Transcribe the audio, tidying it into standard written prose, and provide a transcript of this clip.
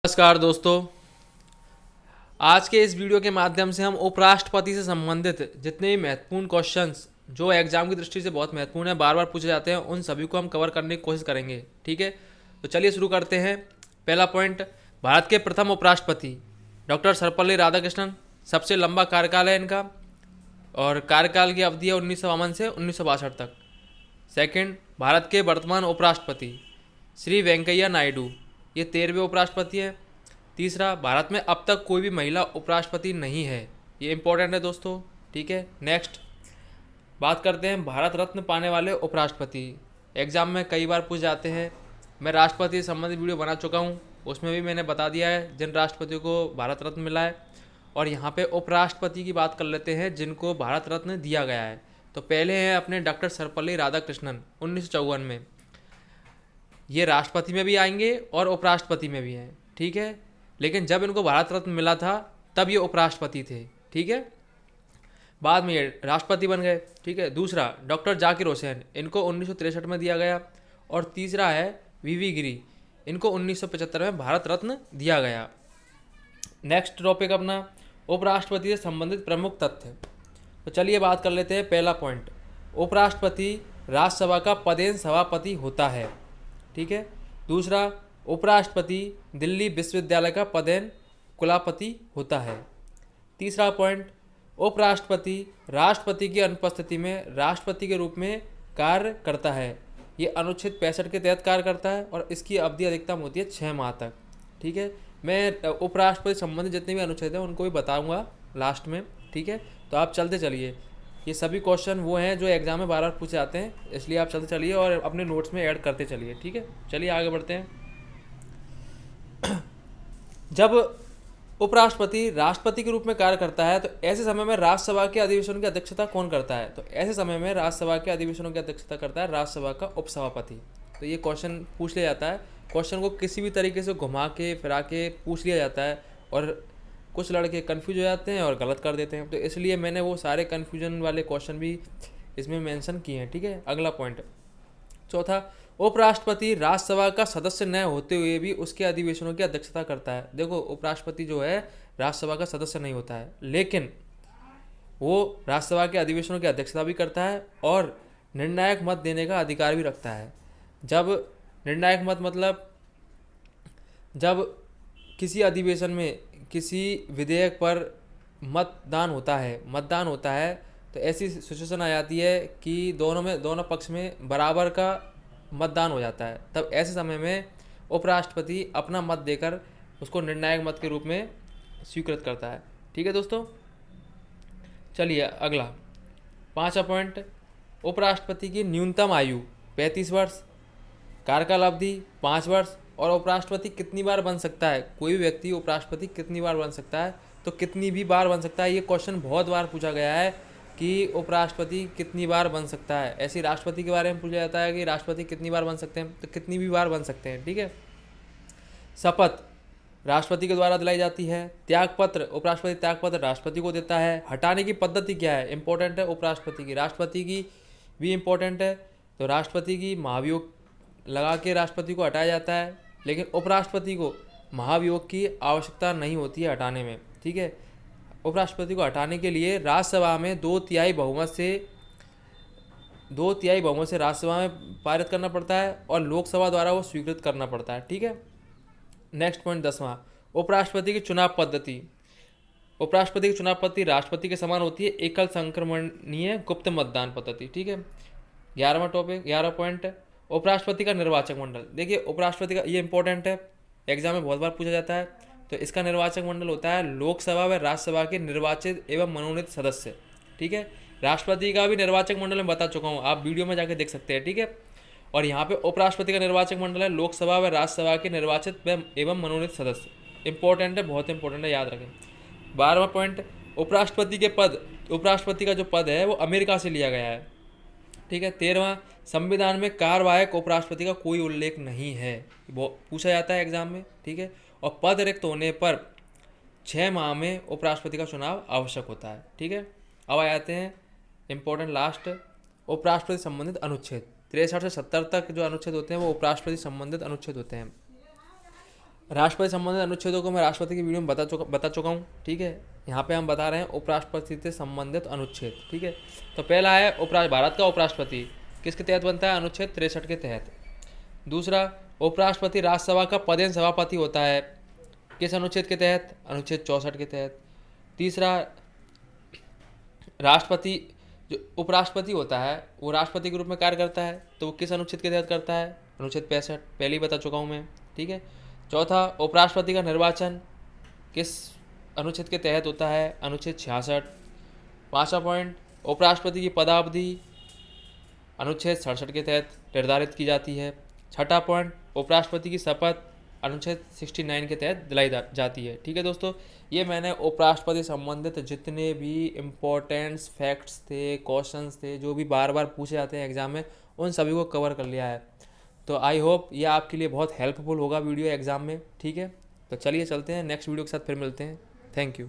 नमस्कार दोस्तों। आज के इस वीडियो के माध्यम से हम उपराष्ट्रपति से संबंधित जितने भी महत्वपूर्ण क्वेश्चंस जो एग्जाम की दृष्टि से बहुत महत्वपूर्ण है, बार बार पूछे जाते हैं, उन सभी को हम कवर करने की कोशिश करेंगे। ठीक है, तो चलिए शुरू करते हैं। पहला पॉइंट, भारत के प्रथम उपराष्ट्रपति डॉक्टर सर्वपल्ली राधाकृष्णन। सबसे लंबा कार्यकाल है इनका और कार्यकाल की अवधि है 1952 से 1962 तक। सेकंड, भारत के वर्तमान उपराष्ट्रपति श्री वेंकैया नायडू, ये 13वें उपराष्ट्रपति हैं। तीसरा, भारत में अब तक कोई भी महिला उपराष्ट्रपति नहीं है, ये इंपॉर्टेंट है दोस्तों। ठीक है, नेक्स्ट बात करते हैं भारत रत्न पाने वाले उपराष्ट्रपति। एग्जाम में कई बार पूछ जाते हैं। मैं राष्ट्रपति से संबंधित वीडियो बना चुका हूँ, उसमें भी मैंने बता दिया है जिन राष्ट्रपतियों को भारत रत्न मिला है। और यहाँ पे उपराष्ट्रपति की बात कर लेते हैं जिनको भारत रत्न दिया गया है। तो पहले हैं अपने डॉक्टर सर्वपल्ली राधाकृष्णन 1954 में। ये राष्ट्रपति में भी आएंगे और उपराष्ट्रपति में भी हैं। ठीक है, लेकिन जब इनको भारत रत्न मिला था तब ये उपराष्ट्रपति थे। ठीक है, बाद में ये राष्ट्रपति बन गए। ठीक है, दूसरा डॉक्टर जाकिर हुसैन, इनको 1963 में दिया गया। और तीसरा है वीवी गिरी, इनको 1975 में भारत रत्न दिया गया। नेक्स्ट टॉपिक अपना उपराष्ट्रपति से संबंधित प्रमुख तथ्य। तो चलिए बात कर लेते हैं। पहला पॉइंट, उपराष्ट्रपति राज्यसभा का पदेन सभापति होता है। ठीक है, दूसरा, उपराष्ट्रपति दिल्ली विश्वविद्यालय का पदेन कुलपति होता है। तीसरा पॉइंट, उपराष्ट्रपति राष्ट्रपति की अनुपस्थिति में राष्ट्रपति के रूप में कार्य करता है। ये अनुच्छेद 65 के तहत कार्य करता है और इसकी अवधि अधिकतम होती है 6 माह तक। ठीक है, मैं उपराष्ट्रपति संबंधित जितने भी अनुच्छेद हैं उनको भी बताऊंगा लास्ट में। ठीक है, तो आप चलते चलिए। ये सभी क्वेश्चन वो हैं जो एग्जाम में बार बार पूछे जाते हैं, इसलिए आप चलते चलिए और अपने नोट्स में ऐड करते चलिए। ठीक है, चलिए आगे बढ़ते हैं। जब उपराष्ट्रपति राष्ट्रपति के रूप में कार्य करता है तो ऐसे समय में राज्यसभा के अधिवेशनों की अध्यक्षता कौन करता है? तो ऐसे समय में राज्यसभा के अधिवेशनों की अध्यक्षता करता है राज्यसभा का उपसभापति। तो ये क्वेश्चन पूछ लिया जाता है। क्वेश्चन को किसी भी तरीके से घुमा के फिरा के पूछ लिया जाता है और कुछ लड़के कन्फ्यूज हो जाते हैं और गलत कर देते हैं, तो इसलिए मैंने वो सारे कन्फ्यूजन वाले क्वेश्चन भी इसमें मेंशन किए हैं। ठीक है, अगला पॉइंट, चौथा, उपराष्ट्रपति राज्यसभा का सदस्य न होते हुए भी उसके अधिवेशनों की अध्यक्षता करता है। देखो, उपराष्ट्रपति जो है राज्यसभा का सदस्य नहीं होता है, लेकिन वो राज्यसभा के अधिवेशनों की अध्यक्षता भी करता है और निर्णायक मत देने का अधिकार भी रखता है। जब निर्णायक मत मतलब जब किसी अधिवेशन में किसी विधेयक पर मतदान होता है तो ऐसी सिचुएशन आ जाती है कि दोनों पक्ष में बराबर का मतदान हो जाता है। तब ऐसे समय में उपराष्ट्रपति अपना मत देकर उसको निर्णायक मत के रूप में स्वीकृत करता है। ठीक है दोस्तों, चलिए अगला 5वां पॉइंट, उपराष्ट्रपति की न्यूनतम आयु 35 वर्ष, कार्यकाल अवधि 5 वर्ष और उपराष्ट्रपति कितनी बार बन सकता है? कोई भी व्यक्ति उपराष्ट्रपति कितनी बार बन सकता है? तो कितनी भी बार बन सकता है। ये क्वेश्चन बहुत बार पूछा गया है कि उपराष्ट्रपति कितनी बार बन सकता है। ऐसे राष्ट्रपति के बारे में पूछा जाता है कि राष्ट्रपति कितनी बार बन सकते हैं, तो कितनी भी बार बन सकते हैं। ठीक है, शपथ राष्ट्रपति के द्वारा दिलाई जाती है। त्यागपत्र, उपराष्ट्रपति त्यागपत्र राष्ट्रपति को देता है। हटाने की पद्धति क्या है? इंपॉर्टेंट है उपराष्ट्रपति की। राष्ट्रपति की भी इंपॉर्टेंट है। तो राष्ट्रपति की महाभियोग लगा के राष्ट्रपति को हटाया जाता है, लेकिन उपराष्ट्रपति को महाभियोग की आवश्यकता नहीं होती है हटाने में। ठीक है, उपराष्ट्रपति को हटाने के लिए राज्यसभा में 2/3 बहुमत से राज्यसभा में पारित करना पड़ता है और लोकसभा द्वारा वो स्वीकृत करना पड़ता है। ठीक है, नेक्स्ट पॉइंट 10वां, उपराष्ट्रपति की चुनाव पद्धति। उपराष्ट्रपति की चुनाव पद्धति राष्ट्रपति के समान होती है, एकल संक्रमणीय गुप्त मतदान पद्धति। ठीक है, 11वां पॉइंट, उपराष्ट्रपति का निर्वाचक मंडल। देखिए, उपराष्ट्रपति का ये इंपॉर्टेंट है, एग्जाम में बहुत बार पूछा जाता है। तो इसका निर्वाचक मंडल होता है लोकसभा व राज्यसभा के निर्वाचित एवं मनोनीत सदस्य। ठीक है, राष्ट्रपति का भी निर्वाचक मंडल मैं बता चुका हूँ, आप वीडियो में जाके देख सकते हैं। ठीक है, और यहाँ पे उपराष्ट्रपति का निर्वाचक मंडल है लोकसभा व राज्यसभा के निर्वाचित एवं मनोनीत सदस्य। इंपॉर्टेंट है, बहुत इंपॉर्टेंट है, याद रखें। 12वां पॉइंट, उपराष्ट्रपति का जो पद है वो अमेरिका से लिया गया है। ठीक है, 13वां, संविधान में कार्यवाहक उपराष्ट्रपति का कोई उल्लेख नहीं है, वो पूछा जाता है एग्जाम में। ठीक है, और पद रिक्त होने पर 6 माह में उपराष्ट्रपति का चुनाव आवश्यक होता है। ठीक है, अब आ जाते हैं इंपॉर्टेंट लास्ट, उपराष्ट्रपति संबंधित अनुच्छेद। 63 से 70 तक जो अनुच्छेद होते हैं वो उपराष्ट्रपति संबंधित अनुच्छेद होते हैं। राष्ट्रपति संबंधित अनुच्छेदों को मैं राष्ट्रपति की वीडियो में बता चुका हूँ, ठीक है। यहाँ पे हम बता रहे हैं उपराष्ट्रपति से संबंधित अनुच्छेद, ठीक है। तो पहला है भारत का उपराष्ट्रपति किसके तहत बनता है, अनुच्छेद 63 के तहत। दूसरा, उपराष्ट्रपति राज्यसभा का पदेन सभापति होता है, किस अनुच्छेद के तहत, अनुच्छेद 64 के तहत। तीसरा, राष्ट्रपति जो उपराष्ट्रपति होता है वो राष्ट्रपति के रूप में कार्य करता है, तो वो किस अनुच्छेद के तहत करता है, अनुच्छेद 65, पहले ही बता चुका हूँ मैं, ठीक है। चौथा, उपराष्ट्रपति का निर्वाचन किस अनुच्छेद के तहत होता है, अनुच्छेद 66। पाँचवा पॉइंट, उपराष्ट्रपति की पदावधि अनुच्छेद 67 के तहत निर्धारित की जाती है। छठा पॉइंट, उपराष्ट्रपति की शपथ अनुच्छेद 69 के तहत दिलाई जाती है, ठीक है दोस्तों। ये मैंने उपराष्ट्रपति संबंधित जितने भी इम्पोर्टेंट्स फैक्ट्स थे, क्वेश्चंस थे, जो भी बार बार पूछे जाते हैं एग्ज़ाम में, उन सभी को कवर कर लिया है। तो आई होप ये आपके लिए बहुत हेल्पफुल होगा वीडियो एग्ज़ाम में, ठीक है। तो चलिए चलते हैं नेक्स्ट वीडियो के साथ, फिर मिलते हैं। Thank you.